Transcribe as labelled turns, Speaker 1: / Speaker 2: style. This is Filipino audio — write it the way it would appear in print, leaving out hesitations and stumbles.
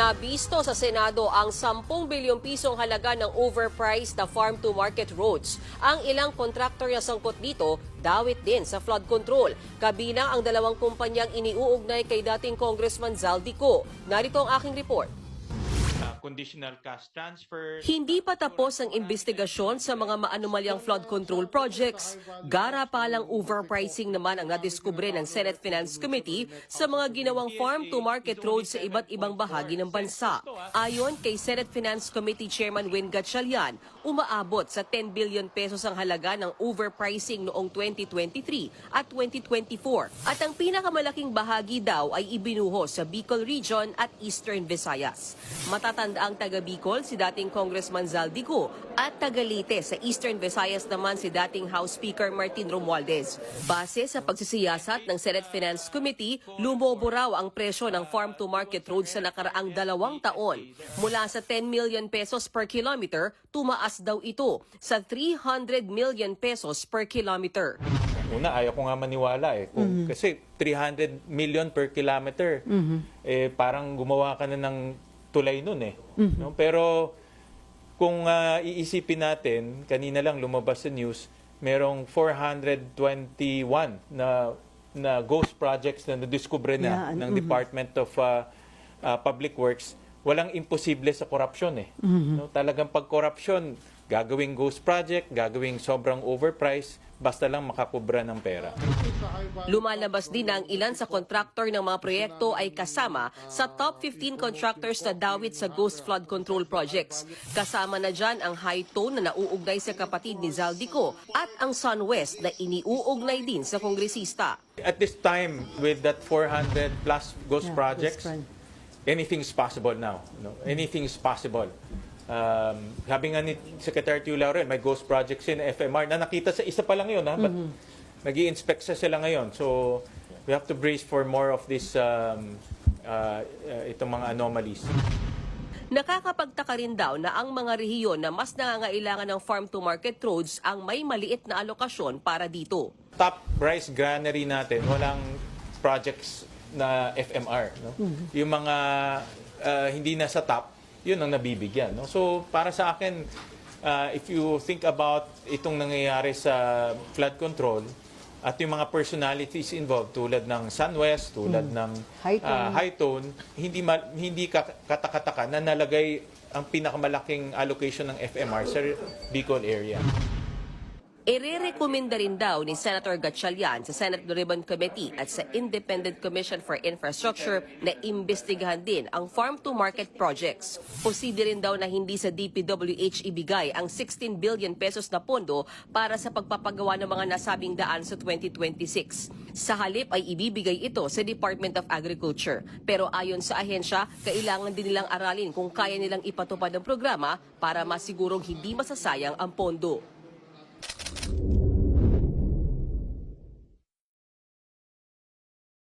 Speaker 1: Nabisto sa Senado ang 10 bilyong pisong halaga ng overpriced na farm-to-market roads. Ang ilang kontraktor na sangkot dito, dawit din sa flood control. Kabilang ang dalawang kumpanyang iniuugnay kay dating Congressman Zaldico. Narito ang aking report.
Speaker 2: Conditional cash transfer.
Speaker 1: Hindi pa tapos ang investigasyon sa mga maanumalyang flood control projects. Gara palang overpricing naman ang nadiskubre ng Senate Finance Committee sa mga ginawang farm-to-market roads sa iba't ibang bahagi ng bansa. Ayon kay Senate Finance Committee Chairman Win Gatchalian, umaabot sa 10 billion pesos ang halaga ng overpricing noong 2023 at 2024. At ang pinakamalaking bahagi daw ay ibinuho sa Bicol Region at Eastern Visayas. Matatanda ang taga Bicol si dating Congressman Zaldico at taga Leyte sa Eastern Visayas naman si dating House Speaker Martin Romualdez. Base sa pagsisiyasat ng Senate Finance Committee, lumobo raw ang presyo ng farm-to-market roads sa nakaraang 2 taon. Mula sa 10 million pesos per kilometer, tumaas daw ito sa 300 million pesos per kilometer.
Speaker 2: Una, ayaw ko nga maniwala kasi 300 million per kilometer, parang gumawa ka na ng tulay nun no? Pero kung iisipin natin, kanina lang lumabas sa news, merong 421 na ghost projects na nadiskubre na ng Department of Public Works. Walang imposible sa korupsyon no? Talagang pag korupsyon, gagawing ghost project, gagawing sobrang overprice, basta lang makakubra ng pera.
Speaker 1: Lumalabas din na ang ilan sa kontraktor ng mga proyekto ay kasama sa top 15 contractors na dawit sa ghost flood control projects. Kasama na dyan ang High Tone na nauugnay sa kapatid ni Zaldico at ang SunWest na iniuugnay din sa kongresista.
Speaker 2: At this time, with that 400 plus ghost projects, anything's possible now. No? Anything's possible. Sabi nga ni Secretary Tio Laurel, may ghost projects in FMR na nakita sa isa pa lang yun. But nag-i-inspect sila ngayon. So we have to brace for more of this itong mga anomalies.
Speaker 1: Nakakapagtaka rin daw na ang mga rehiyon na mas nangangailangan ng farm-to-market roads ang may maliit na alokasyon para dito.
Speaker 2: Top rice granary natin, walang projects na FMR. No? Yung mga hindi na sa top, yun ang nabibigyan. No? So para sa akin, if you think about itong nangyayari sa flood control at yung mga personalities involved tulad ng SunWest, tulad ng High Tone, hindi katakataka na nalagay ang pinakamalaking allocation ng FMR sa Bicol area.
Speaker 1: Irerekomenda rin daw ni Senator Gatchalian sa Senate Ribbon Committee at sa Independent Commission for Infrastructure na imbestigahan din ang farm-to-market projects. Posible rin daw na hindi sa DPWH ibigay ang 16 billion pesos na pondo para sa pagpapagawa ng mga nasabing daan sa 2026. Sa halip ay ibibigay ito sa Department of Agriculture. Pero ayon sa ahensya, kailangan din nilang aralin kung kaya nilang ipatupad ang programa para masigurong hindi masasayang ang pondo.